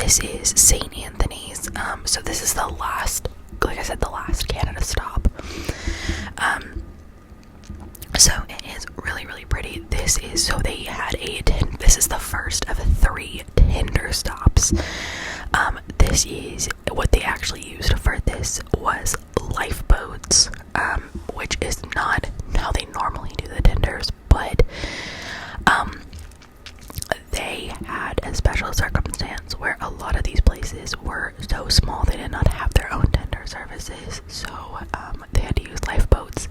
this is St. Anthony's. So this is the last, like I said, the last Canada stop. So it is really, really pretty. This is, so they had this is the first of 3 Tinder stops. This is, what they actually used for this was lifeboats, which is not how they normally do the Tinders, but, they had a special circumstance where a lot of these places were so small they did not have their own Tinder services, so, they had to use lifeboats.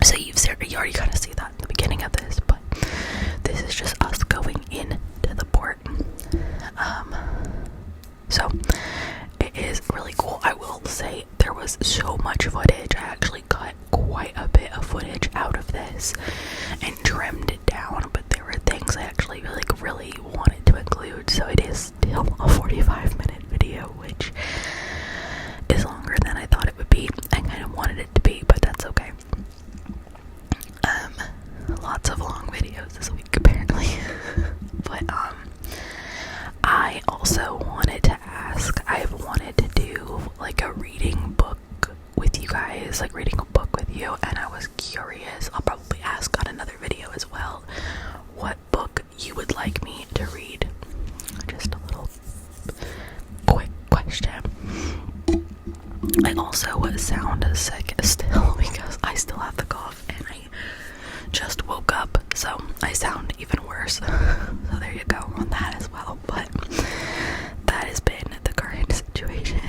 So you already kind of see that in the beginning of this, but this is just us going into the port. So it is really cool. I will say there was so much footage. I actually cut quite a bit of footage out of this and trimmed it down, but there were things I actually really wanted to include. So it is still a 45-minute video, which is longer than I thought it would be. I kind of wanted it to be, but that's okay. Lots of long videos this week apparently. But I also wanted to ask, I've wanted to do like a reading book with you guys, like reading a book with you, and I was curious, I'll probably ask on another video as well, what book you would like me to read. Just a little quick question. I also sound sick still because I still have the cough and I just woke up, so I sound even worse. So there you go on that as well. But that has been the current situation.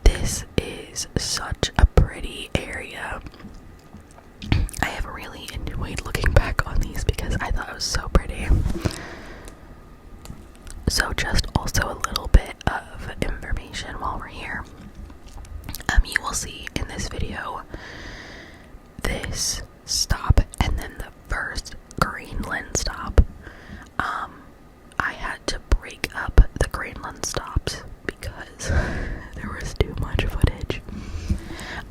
This is such a pretty area. I have really enjoyed looking back on these because I thought it was so pretty. So just also a little bit of information while we're here. You will see in this video this stop and then the first Greenland stop. I had to break up the Greenland stops because there was too much footage.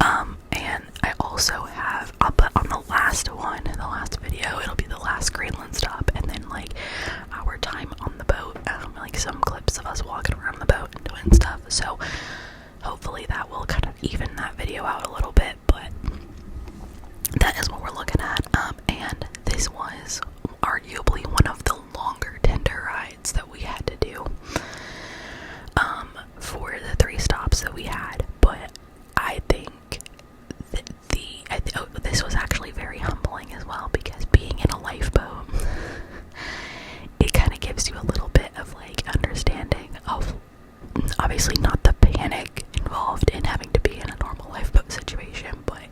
And I also have, I'll put on the last one, in the last video, it'll be the last Greenland stop, and then like our time on the boat, like some clips of us walking around the boat and doing stuff. So hopefully that will kind of even that video out a little bit, but that is what we're looking at. And this was arguably one of the longer Tinder rides that we had to do for the 3 stops that we had. But I think that this was actually very humbling as well, because being in a lifeboat, it kind of gives you a little bit of like understanding of obviously not the panic involved in having to be in a normal lifeboat situation, but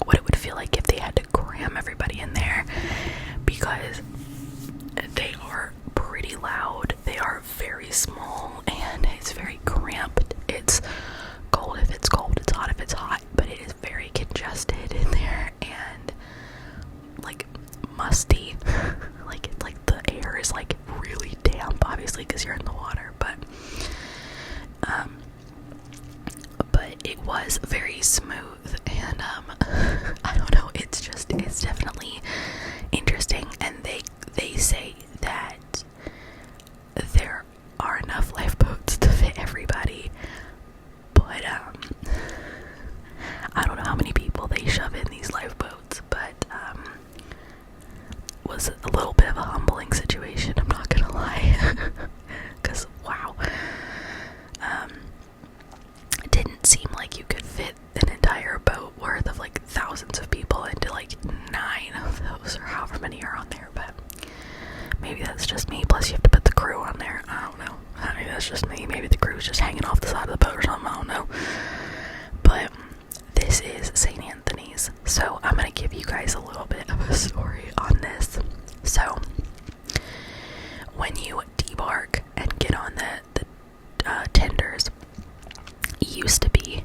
what it would feel like if they had to cram everybody in there, because they are pretty loud, they are very small, and it's very cramped. It's cold if it's cold, it's hot if it's hot, but it is very congested in there and like musty. like the air is like really damp, obviously because you're in the water, but it was very smooth, and I don't know, it's definitely interesting. And they say that there are enough lifeboats to fit everybody, but I don't know how many people they shove in these lifeboats, but was a little bit of a humbling situation, I'm not gonna lie. Because wow, it didn't seem like you could fit an entire boat worth of like thousands of people into like 9 of those, or however many are on there. But maybe that's just me, plus you have to put the crew on there. I don't know, maybe that's just me, maybe the crew's just hanging off the side of the boat or something, I don't know. But this is St. Anthony's, so I'm gonna give you guys a little bit of a story on this. So when you debark and get on the tenders, used to be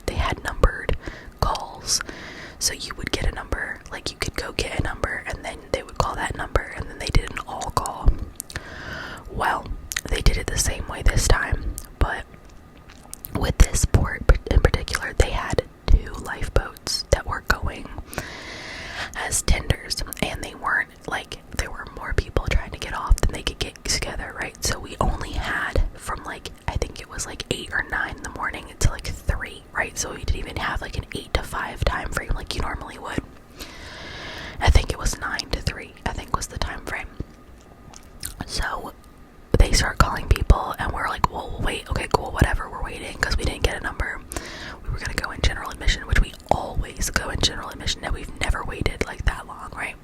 they had numbered calls, so you would get a number, like you could go get a number and then they would call that number and then they did an all call. Well, they did it the same way this time, but with this port in particular, they had 2 lifeboats that were going as tenders, and they weren't like, there were more people trying to get off than they like get together, right? So we only had from like, I think it was like 8 or 9 in the morning to like 3, right? So we didn't even have like an 8 to 5 time frame like you normally would. I think it was 9 to 3, I think was the time frame. So they start calling people, and we're like, well, wait, okay, cool, whatever, we're waiting, because we didn't get a number. We were gonna go in general admission, which we always go in general admission, and we've never waited like that long, right?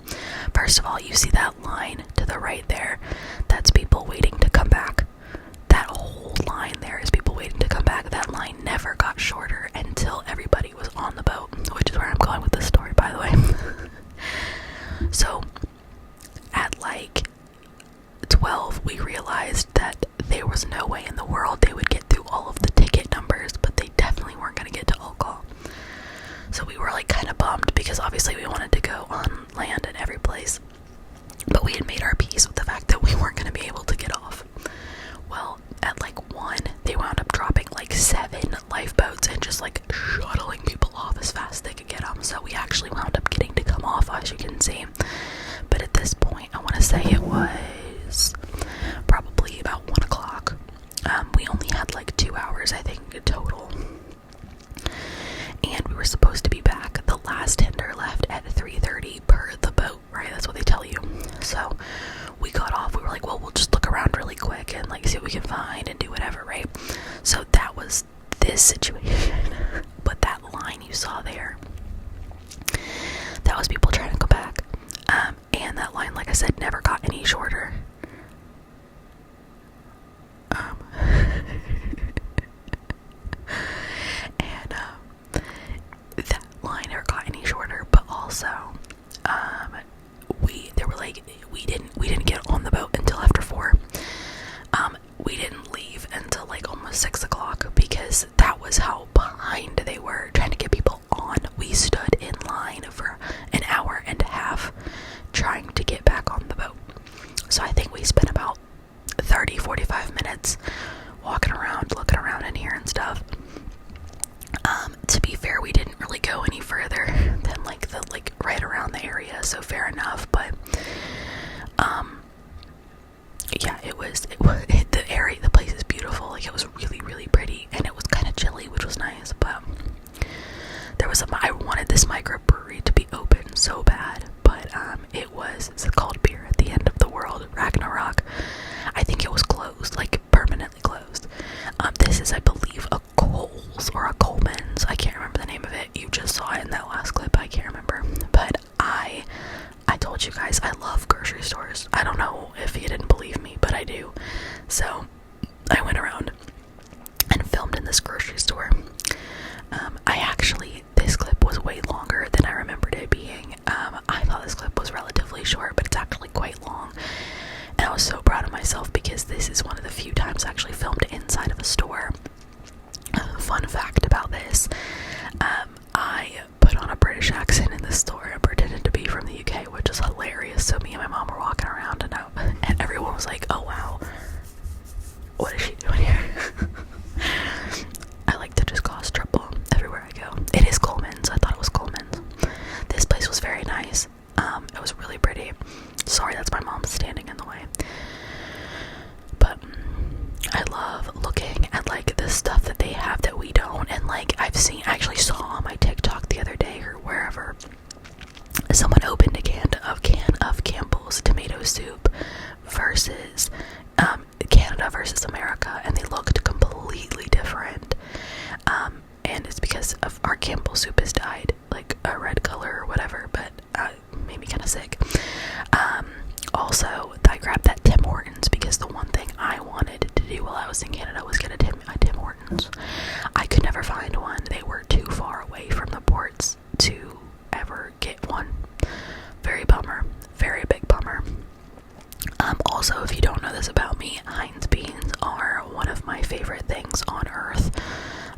First of all, you see that line to the right there, that's people waiting to come back. That whole line there is people waiting to come back. That line never got shorter until everybody was on the boat, which is where I'm going with this story, by the way. So at like 12, we realized that there was no way in the world they would get through all of the ticket numbers, but they definitely weren't going to get to alcohol. So we were like kind of bummed, because obviously we wanted to go on land in every place, but we had made our peace with the fact that we weren't going to be able to get off. Well, at like 1, they wound up dropping like 7 lifeboats and just like shuttling people off as fast as they could get them. So we actually wound up getting to come off, as you can see. But at this point, I want to say it was probably about 1 o'clock. We only had like 2 hours, I think, total. And we were supposed to be back. The last tender left at 3:30 per the boat, right? That's what they tell you. So we got off. We were like, well, we'll just look around really quick and like see what we can find and do whatever, right? So that was this situation. But that line you saw there, that was people trying to go back. And that line, like I said, never got any shorter. And that line never got any shorter, but also we didn't get on the boat until after 4. We didn't leave until like almost 6 o'clock, because that was how behind they were trying to get people on. We stood in line for an hour and a half trying to get back on the boat. So I think we spent about 30-45 minutes walking around, looking around in here and stuff. To be fair, we didn't really go any further than like the right around the area, so fair enough. But yeah, it was the area, the place is beautiful. Like, it was really, really pretty, and it was kind of chilly, which was nice. But I wanted this microbrewery to be open so bad, but it's called Beer at the End of the World, Ragnarok. I think it was closed, like permanently closed. This is, I believe, a Kohl's or a Coleman's. I can't remember the name of it. You just saw it in that last clip. I can't remember. But I told you guys I love grocery stores. I don't know if you didn't believe me, but I do. So I went around and filmed in this grocery store. This clip was way longer than I remembered it being. I thought this clip was relatively short, but it's actually quite long. And I was so proud of myself, because this is one of the few times I actually filmed inside of a store. Fun fact about this, I put on a British accent in the store and pretended to be from the UK, which is hilarious. So me and my mom were walking around, and everyone was like, oh wow, what is she doing here? I like to just cause trouble everywhere I go. It is Coleman's. I thought it was Coleman's. This place was very nice. It was really pretty. Sorry, that's my mom standing in the way. But I love looking at like the stuff that they have that we don't. And like I actually saw on my TikTok the other day or wherever, someone opened a can of Campbell's tomato soup versus Canada versus America, and they looked completely different. And it's because of our Campbell soup is dyed like a red color or whatever, but made me kind of sick. Also, I grabbed that Tim Hortons because the one thing I wanted to do while I was in Canada was get a Tim Hortons. I could never find one. They were too far away from the ports to ever get one. Very bummer. Very big bummer. Also, if you don't know this about me, Heinz beans are one of my favorite things on earth.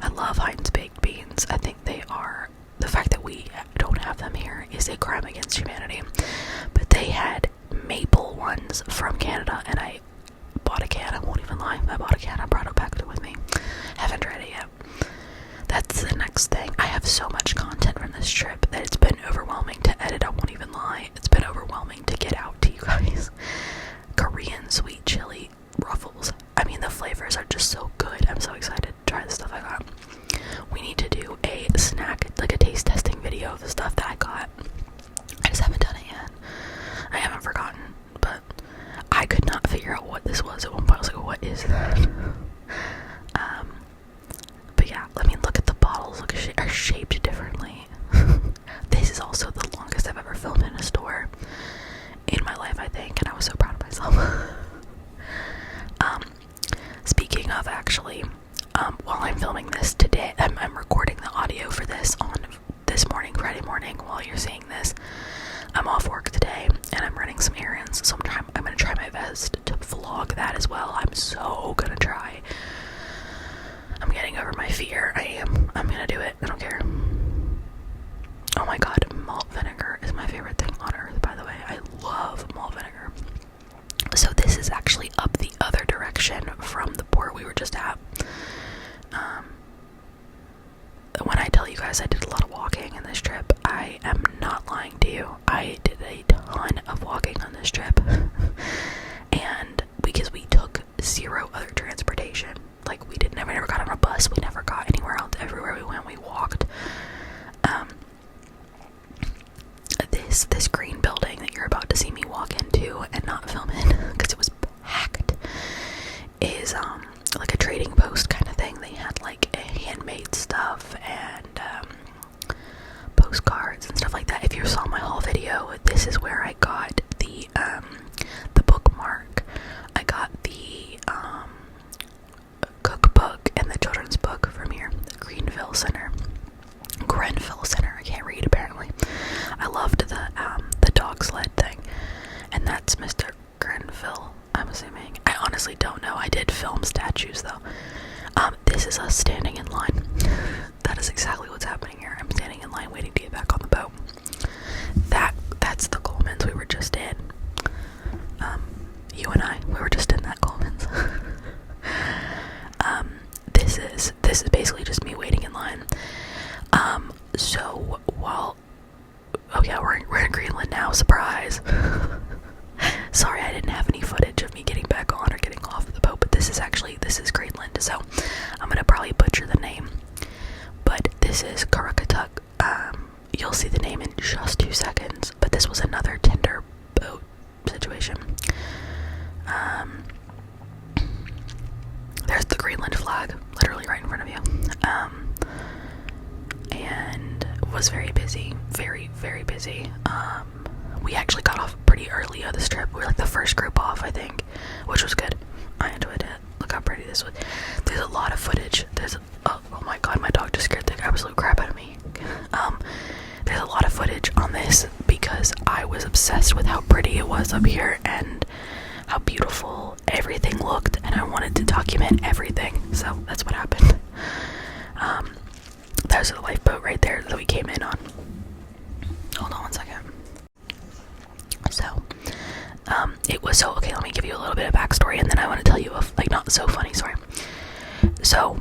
I love Heinz baked beans. I think they are, the fact that we don't have them here is a crime against humanity. But they had maple ones from Canada, and I bought a can. I won't even lie. I bought a can. I brought it back with me. Haven't tried it yet. That's the next thing. I have so much content from this trip that it's been overwhelming to edit. I won't even lie. It's been overwhelming to get out to you guys. Korean sweet figure out what this was at one point. I was like, what is that? But yeah, I mean, look at the bottles. Look, are shaped differently. This is also the longest I've ever filmed in a store in my life, I think, and I was so proud of myself. Speaking of, actually, while I'm filming this today, I'm recording the audio for this on this morning, Friday morning, while you're seeing this. I'm off work today, and I'm running some errands, so I'm gonna try my best to vlog that as well. I'm so gonna try. I'm getting over my fear. I'm gonna do it. I don't care. Oh my god, malt vinegar is my favorite thing on earth, by the way. I love malt vinegar. So this is actually up the other direction from the port we were just at. When I tell you guys I did a lot of walking in this trip, I am not lying to you. I did a ton of walking on this trip. And because we took zero other transportation. Like, we never got on a bus, we never got anywhere else. Everywhere we went, we walked. This green building that you're about to see me walk into and not film in, because it was packed, is like a trading post kind of thing. They had like handmade stuff and postcards and stuff like that. If you saw my haul video, this is where I got the bookmark. I got the cookbook and the children's book from here, the Grenville Center, I can't read apparently. I loved the dog sled thing, and that's Mr. Grenville, I'm assuming. I honestly don't know. I did film statues though. This is us standing in line. That is exactly what's happening here. I'm standing in line waiting to get back on the boat. That's the Coleman's we were just in. You and we were just in that Coleman's. This is basically just me waiting in line. So while, oh yeah, we're in Greenland now, surprise. Sorry, I didn't have any footage of me getting back on or getting off the boat, but this is Greenland, so I'm gonna probably butcher the name, but this is Karakatuk. You'll see the name in just 2 seconds, but this was another tender boat situation. There's the Greenland flag, literally right in front of you. And was very busy, very busy. We actually got off pretty early on this trip. We were like the first group off, I think, which was good. I enjoyed it. Look how pretty this was. There's a lot of footage. Oh my god, my dog just scared the absolute crap out of me. There's a lot of footage on this because I was obsessed with how pretty it was up here and how beautiful everything looked, and I wanted to document everything, so that's what happened. There's the lifeboat right there that we came in on. Hold on one second. So, it was okay, let me give you a little bit of backstory, and then I want to tell you a, like, not so funny story. So,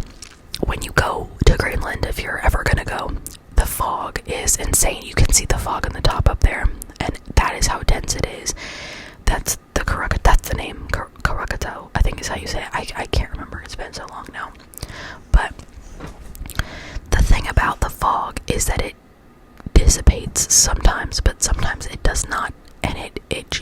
when you go to Greenland, if you're ever gonna go, the fog is insane. You can see the fog on the top up there, and that is how dense it is. That's the name, Karakato, I think is how you say it. I can't remember, it's been so long now. But the thing about the fog is that it dissipates sometimes, but sometimes it does not, and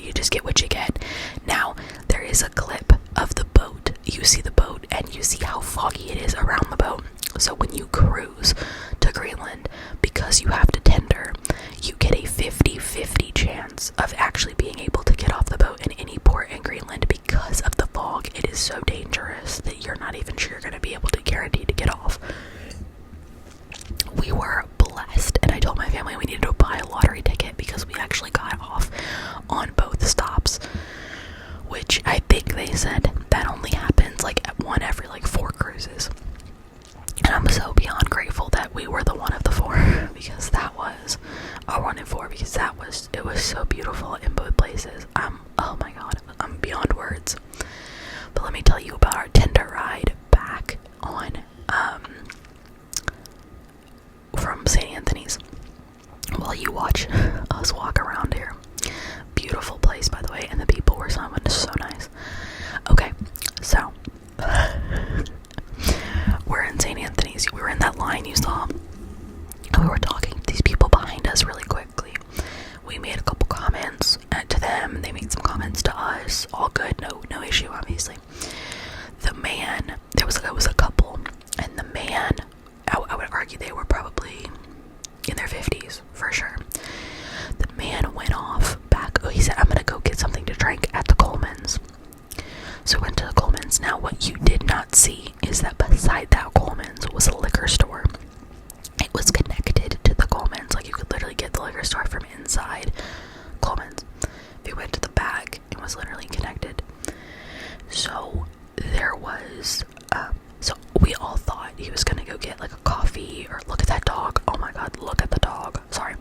you just get what you get. Now, there is a clip of the boat. You see the boat, and you see how foggy it is around the boat. So when you cruise to Greenland, because you have to tender, you get a 50-50 chance of actually being able to get off the boat in any port in Greenland. Because of the fog, it is so dangerous that you're not even sure you're going to be able to guarantee to get off. We were blessed, and I told my family we needed to buy a lottery ticket because we actually got off on both stops, which I think they said that only happens like at one every like 4 cruises. And I'm so beyond grateful that we were the one of the 4, because that was a 1 in 4, because it was so beautiful in both places. Oh my god, I'm beyond words. But let me tell you about our tender ride back on from St. Anthony's while you watch us walk around here. Beautiful place, by the way, and the people were so nice. Okay, so we're in St. Anthony's. We were in that line you saw, and we were talking to these people behind us really quickly. We made a couple comments to them, they made some comments to us. All good, no issue, obviously. The man, it was a couple, and the man, I would argue they were probably in their 50s, for sure. The man went off back, he said, I'm gonna go get something to drink at the Coleman's. So went to the Coleman's. Now what you did not see is that beside that Coleman's was a liquor store. It was connected to the Coleman's, like you could literally get the liquor store from inside Coleman's. If you went to the back, it was literally connected. So there was, so we all thought he was gonna go get like a coffee, or look at that dog. Oh my god, look at the dog. Sorry.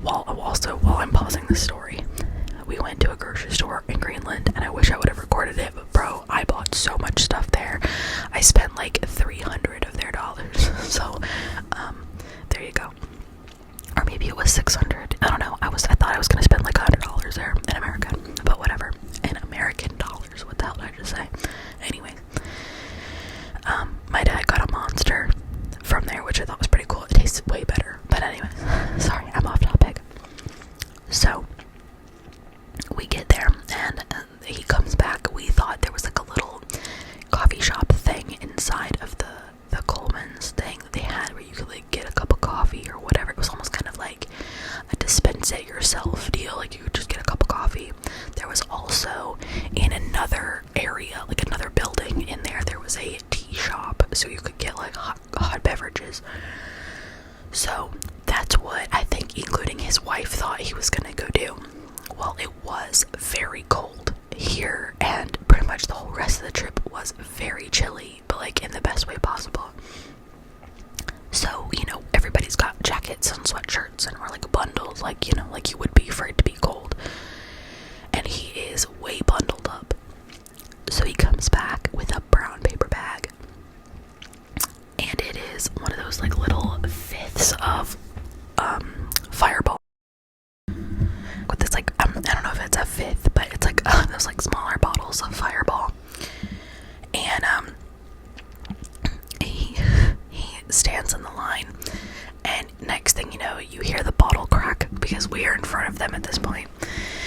While I'm pausing this story, we went to a grocery store in Greenland, and I wish I would have recorded it, but bro, I bought so much stuff there. I spent like $300 of their dollars. So, there you go. Or maybe it was 600. I don't know. I thought I was gonna spend like $100 there in America, but whatever. In American dollars. What the hell did I just say? Anyway, my dad got a Monster from there, which I thought was pretty cool. It tasted way better. But anyway, sorry, I'm off topic. So we get there, and he comes back. We thought there was like a little coffee shop thing inside of the Coleman's thing that they had, where you could like get a cup of coffee or whatever. It was almost kind of like a dispense it yourself deal, like you could just get a cup of coffee. There was also in another area, like another building in there was a tea shop, so you could get like hot beverages. So that's what I think, including his wife, thought he was gonna go do. Well, it was very cold here, and pretty much the whole rest of the trip was very chilly, but like in the best way possible. So, you know, everybody's got jackets and sweatshirts, and we're like bundled, like, you know, like you would be for it to be cold. And he is way bundled up. So he comes back with a brown paper bag, and it is one of those like little fifths of Fireball. With this like, I don't know if it's a fifth, but it's like those like smaller bottles of Fireball. And he stands in the line, and next thing you know, you hear the bottle crack, because we are in front of them at this point.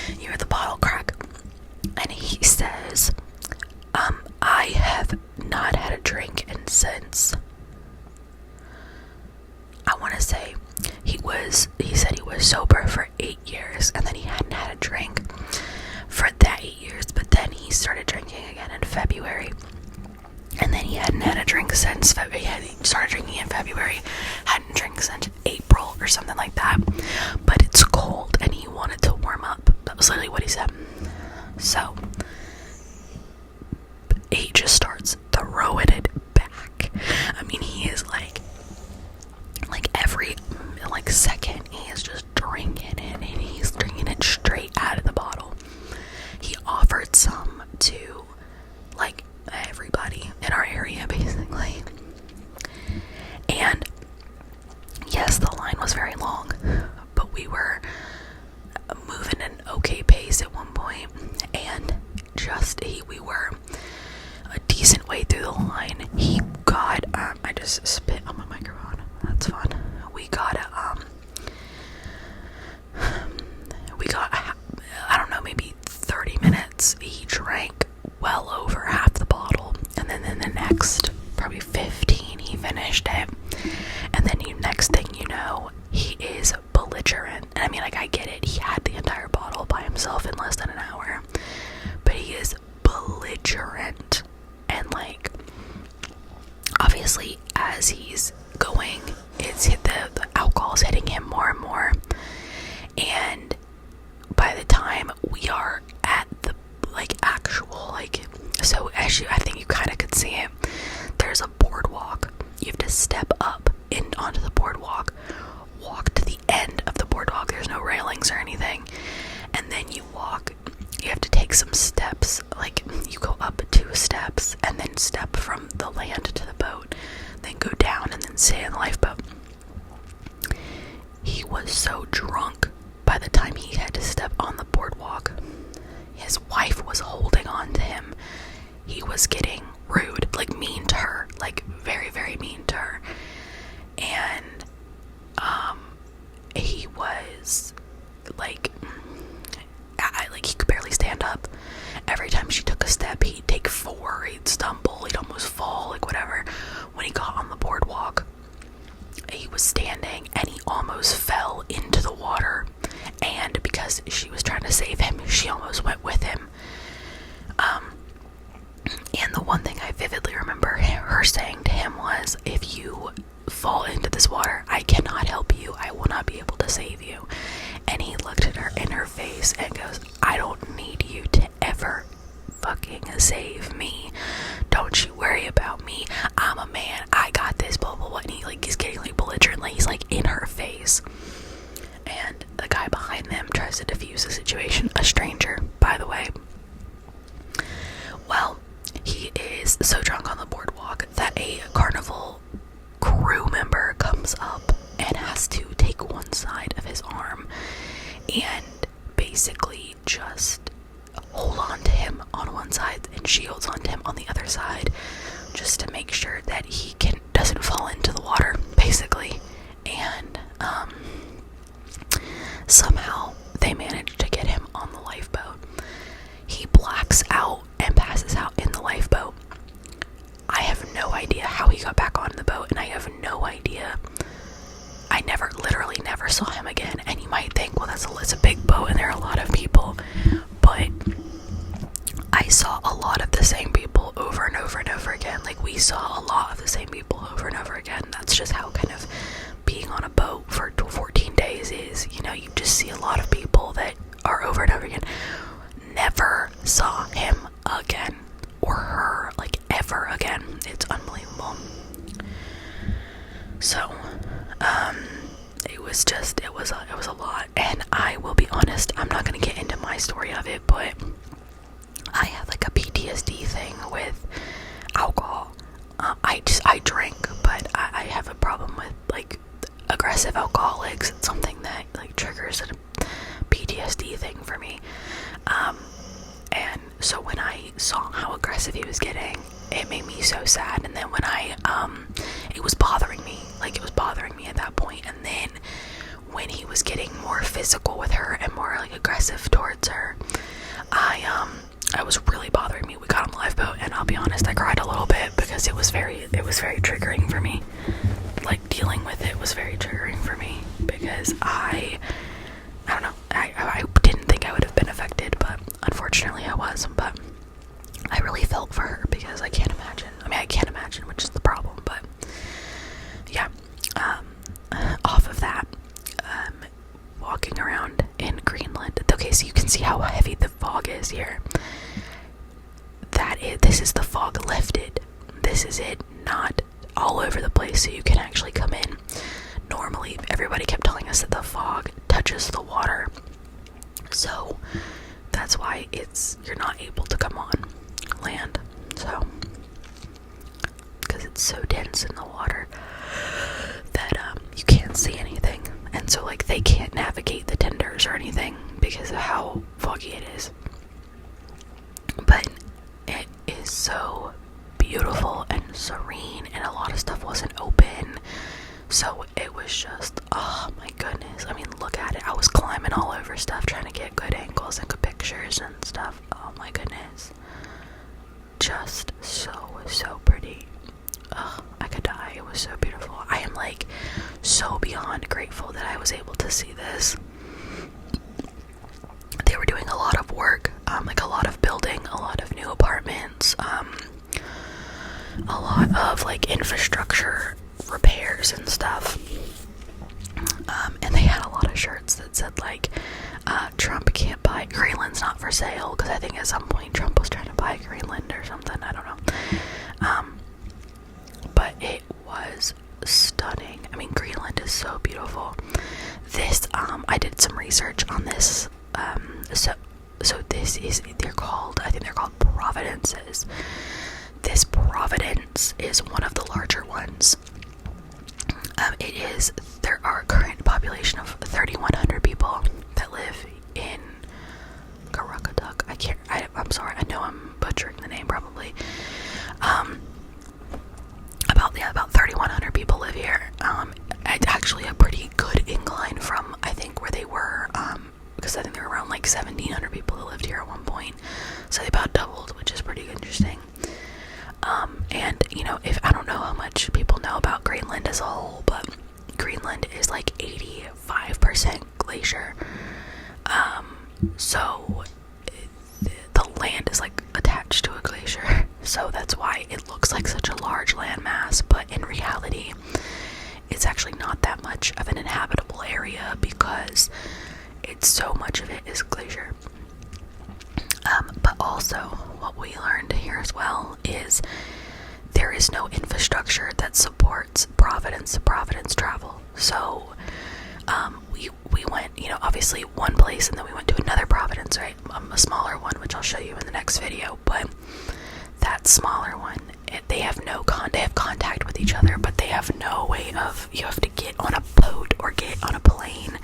You hear the bottle crack, and he says, I have not had a drink and since, I want to say, he said he was sober for 8 years, and then he hadn't had a drink for that 8 years, but then he started drinking again in February, and then he hadn't had a drink since February. He started drinking in February, hadn't drank since April or something like that, but it's cold and he wanted to warm up. That was literally what he said. So he just starts throwing it back. I mean, he is like every like second he is just drinking it, and he's drinking it straight out of the bottle. He offered some to like everybody in our area, basically. And yes, the line was very long, but we were moving at an okay pace at one point, and we were a decent way through the line. He got I just spit on my microphone. That's fun. We got I don't know, maybe 30 minutes. He drank well over half the bottle, and then in the next probably 15 he finished it, and then next thing you know, he is belligerent. And I mean, like, I get it, he had the entire bottle by himself in less than an hour, but he is belligerent, and like, obviously as he's going, the alcohol's hitting him more and more, and by the time we are at the like actual like, so as I think you kind of could see it, there's a boardwalk. You have to step up onto the boardwalk, walk to the end of the boardwalk. There's no railings or anything, and then you have to take some steps, like you go up 2 steps and then step from the land to the boat, then go down and then stay in the lifeboat. He was so drunk by the time he had to step on the boardwalk. His wife was holding on to him. He was getting rude, like mean to her, like very, very mean to her. And he was like, he could barely stand up. every time she took a step, he'd take 4, he'd stumble, he'd almost fall, like whatever. When he got on the boardwalk, he was standing and he almost fell into the water, and because she was trying to save him, she almost went with him. And the one thing I vividly remember her saying to him was, if you fall into this water, I cannot help you, I will not be able to save you. And he looked at her in her face and goes, I don't need you to ever fucking save me, don't you worry about me, I'm a man, I got this, blah blah blah. And he like, he's getting like belligerent, like he's like in her face. And the guy behind them tries to defuse the situation, a stranger, by the way. Well, he is so drunk on the boardwalk that a carnival crew member comes up and has to take one side of his arm and basically just hold on to him on one side, and she holds on to him on the other side, just to make sure that he doesn't fall into the water, basically. And somehow they managed to get him on the lifeboat. He blacks out and passes out in the lifeboat. I have no idea how he got back on the boat, and I have no idea. I literally never saw him again. And you might think, well, it's a big boat and there are a lot of people, but I saw a lot of the same people over and over and over again. Like, we saw a lot of the same people over and over again. That's just how kind of being on a boat for 14 days is. You know, you just see a lot of people that are over and over again. Never saw him again, or her, like, ever again. It's unbelievable. So, it was a lot, and I will be honest, I'm not going to get into my story of it, but I have like a PTSD thing with alcohol. I drink, but I have a problem with like aggressive alcoholics. It's something that like triggers a PTSD thing for me. And so when I saw how aggressive he was getting, it made me so sad. And then when it was bothering me, at that point. And then when he was getting more physical with her and more like aggressive towards her, I was really bothering me. We got on the lifeboat, and I'll be honest, I cried a little bit because it was very triggering for me. Like, dealing with it was very triggering for me because I don't know, I didn't think I would have been affected, but unfortunately I was. But I really felt for her because I can't imagine, which is the problem. But yeah, off of that, walking around in Greenland. Okay, so you can see how heavy the fog is here. This is the fog lifted. This is it, not all over the place, so you can actually come in. Normally, everybody kept telling us that the fog touches the water, so that's why you're not able to come on land. So, because it's so dense in the water that you can't see anything, and so like they can't navigate the tenders or anything because of how foggy it is. But it is so beautiful and serene, and a lot of stuff wasn't open, so it was just, oh my goodness. I mean, look at it. I was climbing all over stuff trying to get good angles and good pictures and stuff. Oh my goodness, just so pretty. Oh, I could die. It was so beautiful. I am like so beyond grateful that I was able to see this. They were doing a lot of work, like a lot of building, a lot of new apartments, a lot of like infrastructure repairs and stuff. And they had a lot of shirts that said like, Trump can't buy, Greenland's not for sale, because I think at some point Trump was trying to buy Greenland or something, I don't know. But it was stunning. I mean, Greenland is so beautiful. This, I did some research on this, so this is, I think they're called Providences. This Providence is one of the larger ones. There are a current population of 3,100 people that live in Garakatuk. I'm sorry, I know I'm butchering the name probably. About 3,100 people live here. It's actually a pretty good incline from, I think, where they were, because I think there were around like 1,700 people that lived here at one point. So they about as a whole, but Greenland is like 85% glacier. So the land is like attached to a glacier, so that's why it looks like such a large landmass, but in reality it's actually not that much of an inhabitable area because it's so much of it is glacier. But also what we learned here as well is there is no infrastructure that supports Providence to Providence travel. So we went, obviously one place, and then we went to another Providence, right? A smaller one, which I'll show you in the next video. But that smaller one, they have contact with each other, but they have no way of, you have to get on a boat or get on a plane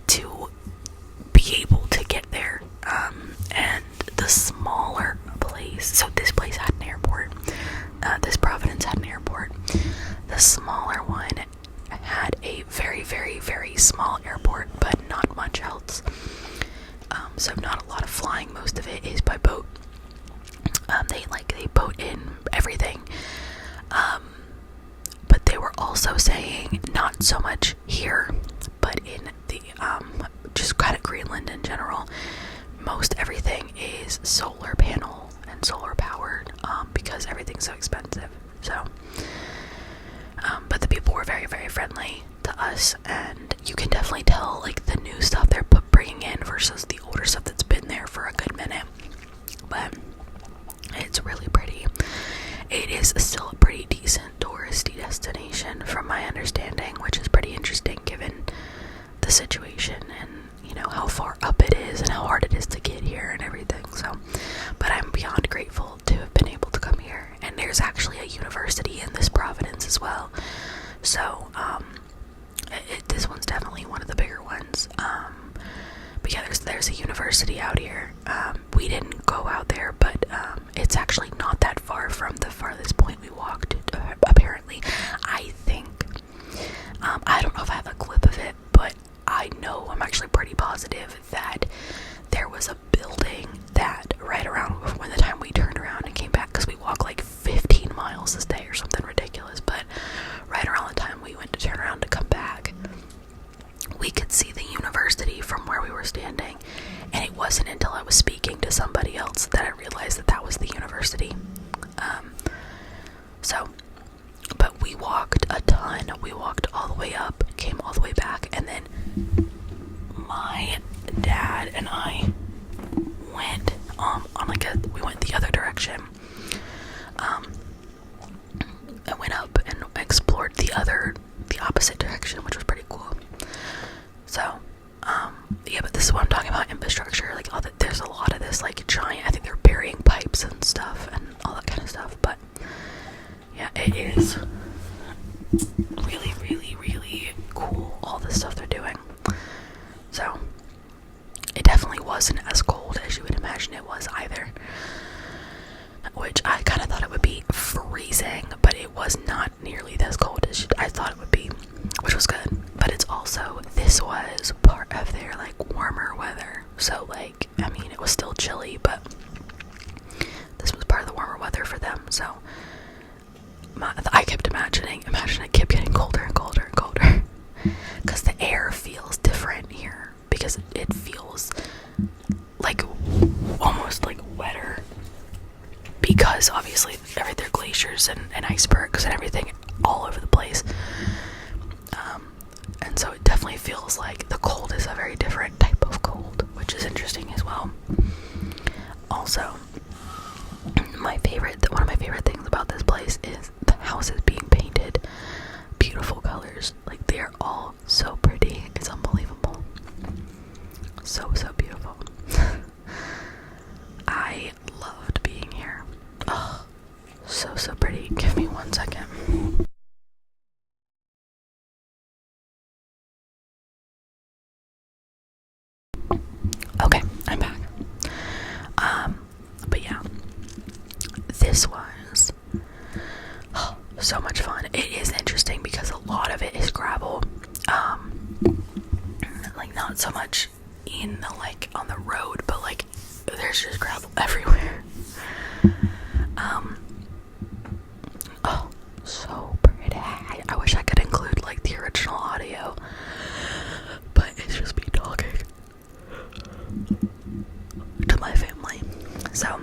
to be able to get there. And the smaller place, so this place had an airport, this Providence had an airport. The smaller one had a very, very, very small airport, but not much else. So not a lot of flying. Most of it is by boat. They boat in everything. But they were also saying not so much here, but in the just kind of Greenland in general, most everything is solar panel and solar powered, because everything's so expensive. So but the people were very, very friendly to us, and you can definitely tell like the new stuff they're bringing in versus the older stuff that's been there for a good minute. But it's really pretty. It is still a pretty decent touristy destination from my understanding, which is pretty interesting given the situation and how far up it is and how hard it is to get here and everything. So, but I'm beyond grateful to have been able to come here. And there's actually a university in this Providence as well. So this one's definitely one of the bigger ones. But yeah, there's a university out here. We didn't go out there, but it's actually not that far from the farthest point we walked, apparently. I think, I don't know if I have a clip of it, but I'm actually pretty positive that there was a building that right around when the time we turned around and came back, because we walked like 15 miles this day or something ridiculous, but right around the time we went to turn around to come back, we could see the university from where we were standing, and it wasn't until I was speaking to somebody else that I realized that that was the university. But we walked a ton. We walked all the way up, came all the way back, and then my dad and I went we went the other direction. I went up and explored the opposite direction, which was pretty cool. So, yeah, but this is what I'm talking about, infrastructure. Like, there's a lot of this, like, giant, I think they're burying pipes and stuff and all that kind of stuff, but yeah, it is really, really, really cool, all the stuff they're doing. So, it definitely wasn't as cold as you would imagine it was either, which I kind of thought it would be freezing, but it was not nearly as cold as I thought it would be, which was good. But it's also, this was part of their like warmer weather, so like, I mean, it was still chilly, but this was part of the warmer weather for them. So I kept imagining it kept getting colder and colder and colder, because the air feels different here, because it feels like almost like wetter, because obviously there are glaciers and icebergs and everything all over the place, and so it definitely feels like the cold is a very different type of cold, which is interesting as well. Also, one of my favorite things about this place is the houses being painted beautiful colors. Like, they are all so pretty. It's unbelievable. So beautiful. I loved being here. Oh, so pretty. Give me 1 second. Okay, I'm back. But yeah, this was so much fun. It is interesting because a lot of it is gravel. Like, not so much in the, like, on the road, but like there's just gravel everywhere. Oh, so pretty. I wish I could So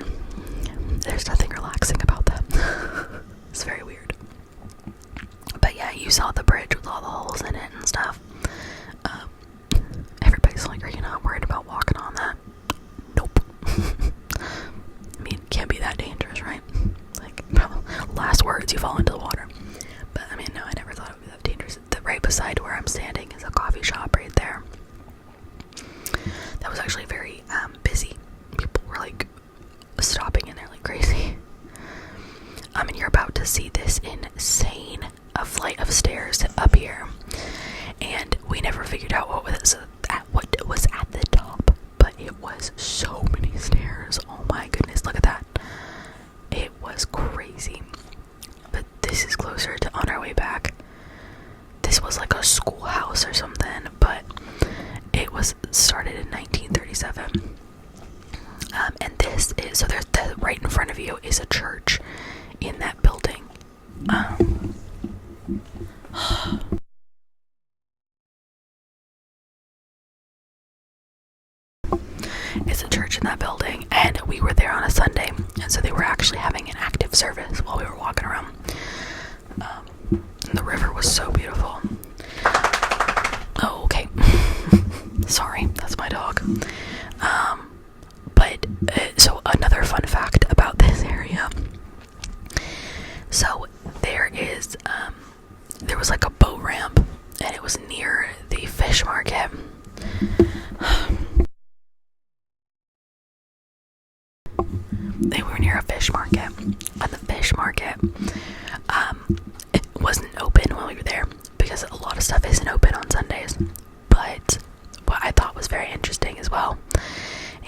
there's nothing relaxing about that. It's very weird. But yeah, you saw the bridge with all the holes in it and stuff. Everybody's like, are you not worried about walking on that? Nope. I mean, it can't be that dangerous, right? Like, last words, you fall into the water. But I mean, no, I never thought it would be that dangerous. Right beside where I'm standing is a coffee shop right there. That was actually very busy. People were like stopping in there like crazy. And you're about to see this insane flight of stairs up here, and we never figured out what was at the top, but it was so many stairs. Oh my goodness, look at that. It was crazy. But this is closer to on our way back. This was like a schoolhouse or something, but it was started in 1937. And this is, so there's right in front of you is a church in that building. It's a church in that building, and we were there on a Sunday, and so they were actually having an active service while we were walking around. The river was so beautiful. Oh, okay. Sorry, that's my dog. So another fun fact about this area. So there was like a boat ramp, and it was near the fish market. They were near a fish market, and the fish market it wasn't open when we were there, because a lot of stuff isn't open on Sundays. But what I thought was very interesting as well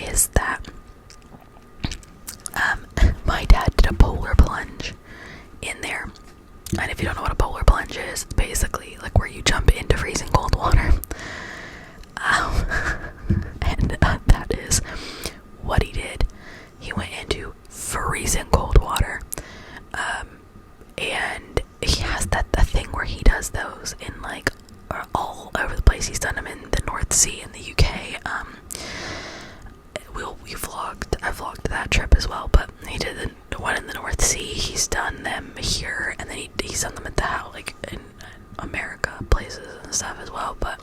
is that my dad did a polar plunge in there. And if you don't know what a polar plunge is, basically like where you jump into freezing cold water. And that is what he did. He went into freezing cold water. And he has that thing where he does those in like all over the place. He's done them in the North Sea in the UK. I vlogged that trip as well, but he did the one in the North Sea. He's done them here, and then he's done them at the house, like in America, places and stuff as well. But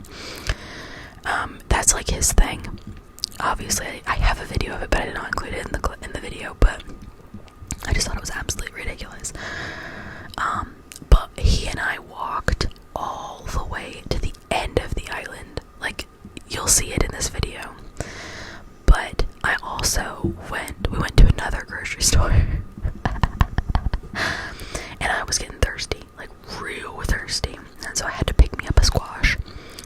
that's like his thing. Obviously, I have a video of it, but I did not include it in the video. But I just thought it was absolutely ridiculous. But he and I walked all the way to the end of the island. Like, you'll see it in this video. But I also we went to another grocery store. And I was getting thirsty, like real thirsty. And so I had to pick me up a squash,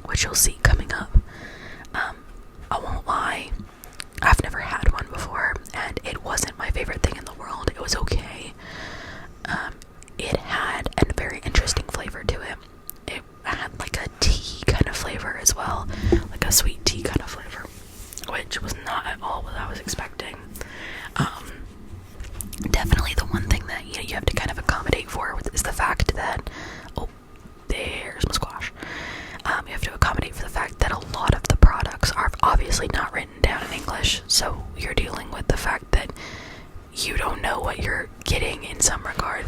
which you'll see coming up. I won't lie, I've never had one before, and it wasn't my favorite thing in the world. It was okay. It had a very interesting flavor to it. It had like a tea kind of flavor as well, like a sweet tea kind of flavor, which was not at all what I was expecting. Definitely the one thing that you have to kind of accommodate for is the fact that, oh, there's my squash. You have to accommodate for the fact that a lot of the products are obviously not written down in English, so you're dealing with the fact that you don't know what you're getting in some regard,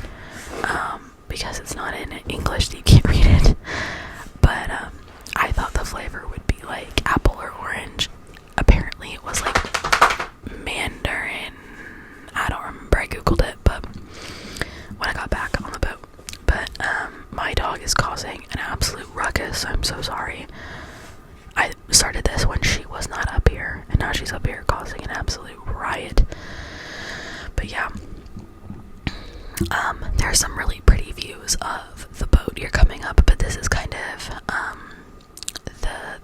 because it's not in English, so you can't read it. But I thought the flavor would be like apple or orange. Apparently it was like Mandarin. I don't remember, I googled it, but when I got back on the boat. But my dog is causing an absolute ruckus. I'm so sorry. I started this when she was not up here, and now she's up here causing an absolute riot. But yeah, there are some really pretty views of the boat you're coming up, but this is kind of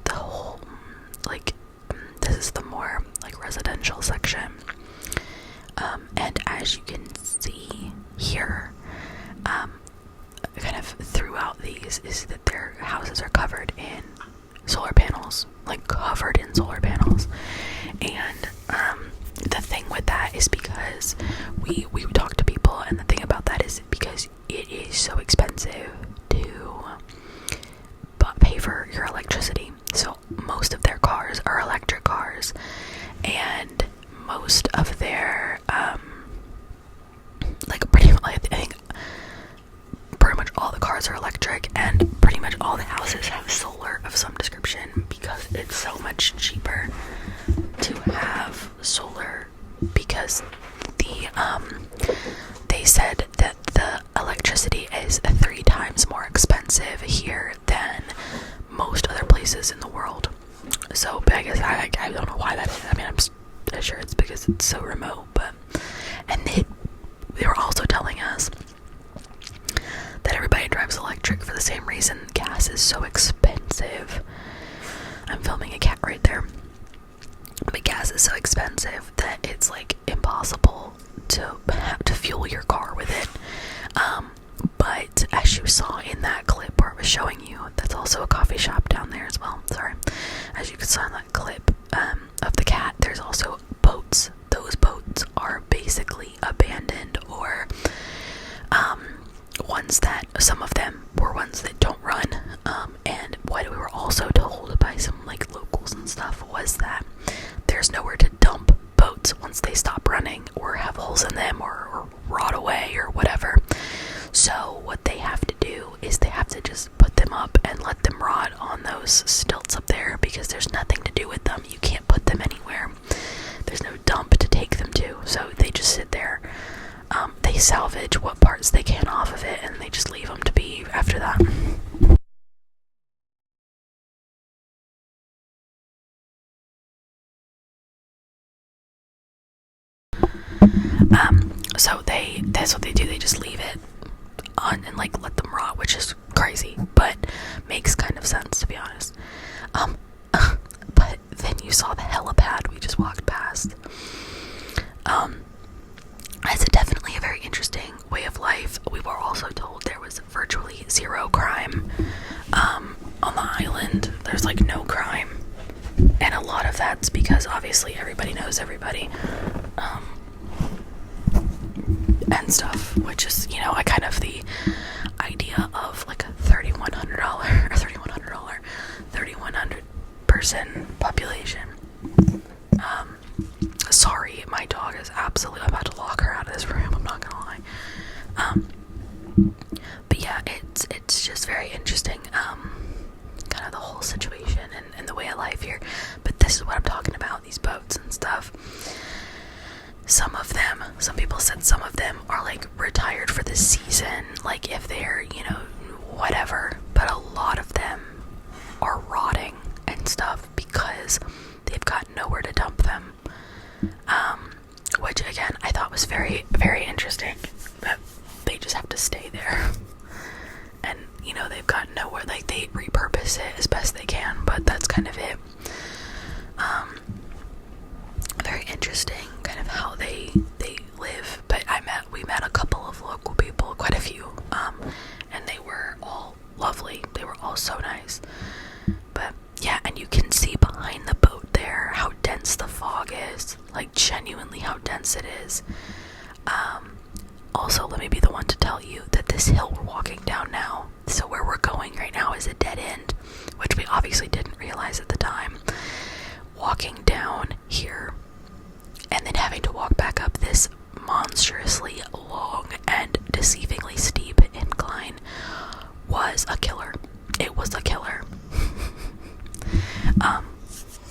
the whole, like, this is the more like residential section. And as you can see here, kind of throughout these is that their houses are covered in solar panels, like covered in solar panels. And the thing with that is because we talk to people, and the thing about that is because it is so expensive to pay for your electricity. So most of their cars are electric cars, and most of their was they said that the electricity is 3 times more expensive here than most other places in the world. So I guess I don't know why that is. I mean, I'm sure it's because it's so remote, but and they were also telling us that everybody drives electric for the same reason. Gas is so expensive. I'm filming a cat right there. But gas is so expensive that it's like impossible to have to fuel your car with it. But as you saw in that clip where it was showing you, that's also a coffee shop down there as well. Sorry. As you saw in that clip of the cat, there's also boats. Those boats are basically abandoned, or ones that, some of them were ones that don't run. And what we were also told by some like locals and stuff was that there's nowhere to dump boats once they stop running or have holes in them or rot away or whatever. So what they have to do is they have to just put them up and let them rot on those stilts up there, because there's nothing to do with them. You can't put them anywhere. There's no dump to take them to, so they just sit there. They salvage what parts they can off of it, and they just leave them to be after that. So that's what they do. They just leave it on and like let them rot, which is crazy, but makes kind of sense, to be honest. But then you saw the helipad we just walked past. It's definitely a very interesting way of life. We were also told there was virtually zero crime on the island. There's like no crime, and a lot of that's because obviously everybody knows everybody. And stuff, which is, you know, I kind of the idea of like a $3,100 person population. Sorry, my dog is absolutely, I'm about to lock her out of this room, I'm not gonna lie. But yeah, it's just very interesting, kind of the whole situation and the way of life here. But this is what I'm talking about, these boats and stuff. Some people said some of them are like retired for the season, like if they're, you know, whatever, but a lot of them are rotting and stuff because they've got nowhere to dump them. Which again, I thought was very, very interesting, that they just have to stay there. And, you know, they've got nowhere, like they repurpose it as best they can, but that's kind of it. Very interesting kind of how they live. But we met a couple of local people, quite a few, and they were all lovely. They were all so nice. But yeah, and you can see behind the boat there how dense the fog is, like genuinely how dense it is. Also, let me be the one to tell you that this hill we're walking down now, so where we're going right now, is a dead end, which we obviously didn't realize at the time. Walking down here and then having to walk back up this monstrously long and deceivingly steep incline was a killer. It was a killer.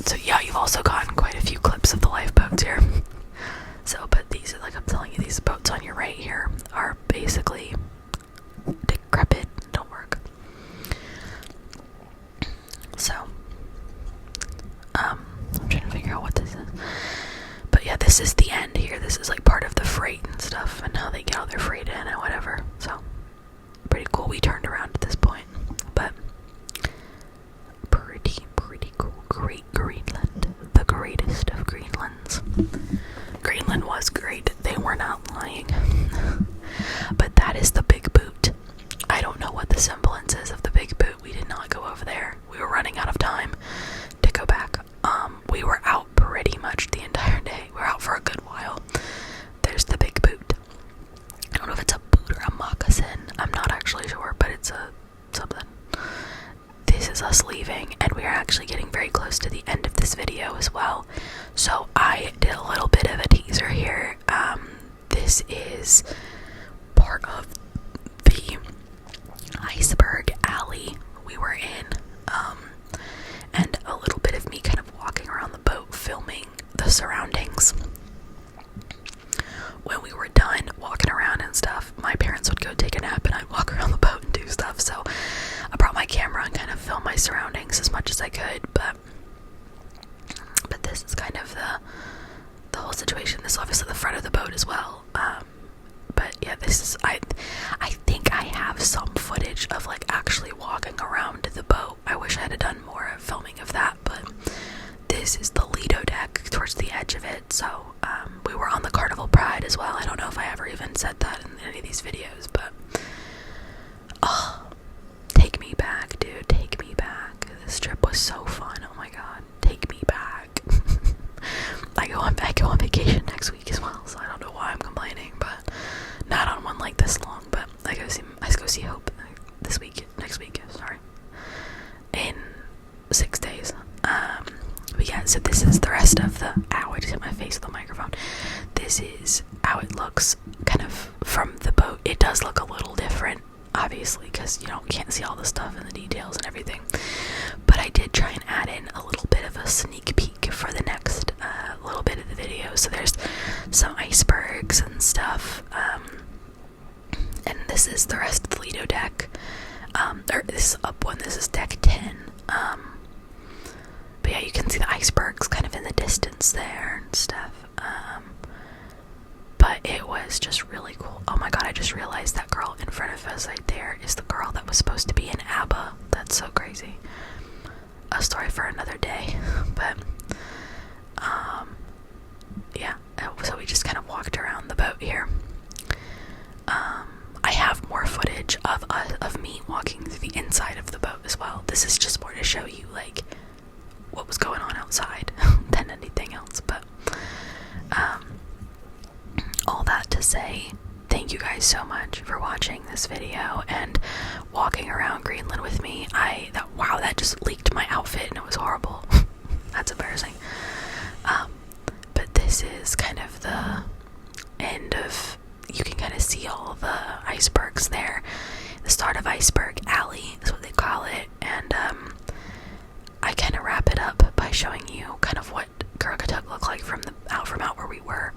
So yeah, you've also gotten quite a few clips of the lifeboats here. So, but these are, like I'm telling you, these boats on your right here are basically decrepit, don't work. So, I'm trying to figure out what this is. But yeah, this is the end here. This is like part of the freight and stuff, and how they get all their freight in and whatever. So, pretty cool. We turned around at this point, but pretty cool. Great Greenland. The greatest of Greenlands. Greenland was great. They were not lying. But that is the Big Boot. I don't know what the semblance is of the Big Boot. We did not go over there. We were running out of time to go back. We were out pretty much the entire day. We were out for a good while. There's the Big Boot. I don't know if it's a boot or a moccasin. I'm not actually sure, but it's a something. This is us leaving, and we are actually getting very close to the end of this video as well. So I did a little bit of a teaser here. This is part of the iceberg alley we were in, and a little bit of me kind of walking around the boat filming the surroundings. when we were done walking around and stuff, my parents would go take a nap and I'd walk around the boat and do stuff. So I brought my camera and kind of filmed my surroundings as much as I could, but this is kind of the whole situation. This is obviously the front of the boat as well. But yeah, this is, I think I have some footage of like actually walking around the boat. I wish I had done more filming of that, but this is the Lido deck towards the edge of it. So we were on the Carnival Pride as well. I don't know if I ever even said that in any of these videos, but oh, take me back, dude, take me back. This trip was so fun. Oh my god, take me back. I go on vacation next week as well, so I don't know why I'm complaining, but not on one like this long. But I go see Hope next week, sorry, in 6 days. But yeah, so this is the rest of the, ow, I just hit my face with the microphone. This is how it looks kind of from the boat. It does look a little different, obviously, because you can't see all the stuff and the details and everything. But I did try and add in a little bit of a sneak peek for the next little bit of the video. So there's some icebergs and stuff. And this is the rest of the Lido deck. Or this is up one, this is deck 10. But yeah, you can see the icebergs kind of in the distance there and stuff. But it was just really cool. Oh my god, I just realized that girl in front of us right there is the girl that was supposed to be in ABBA. That's so crazy. A story for another day. But yeah, so we just kind of walked around the boat here. I have more footage of me walking through the inside of the boat as well. This is just more to show you like what was going on outside than anything else. But all that to say, thank you guys so much for watching this video and walking around Greenland with me. Wow, that just leaked my outfit and it was horrible. That's embarrassing. But this is kind of the end of, you can kind of see all the icebergs there. The start of Iceberg Alley is what they call it. And I kind of wrap it up by showing you kind of what Kurukatug looked like from out where we were.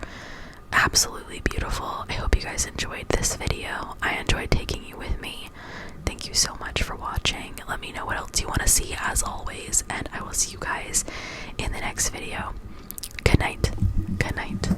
Absolutely beautiful. I hope you guys enjoyed this video. I enjoyed taking you with me. Thank you so much for watching. Let me know what else you want to see as always, and I will see you guys in the next video. Good night. Good night.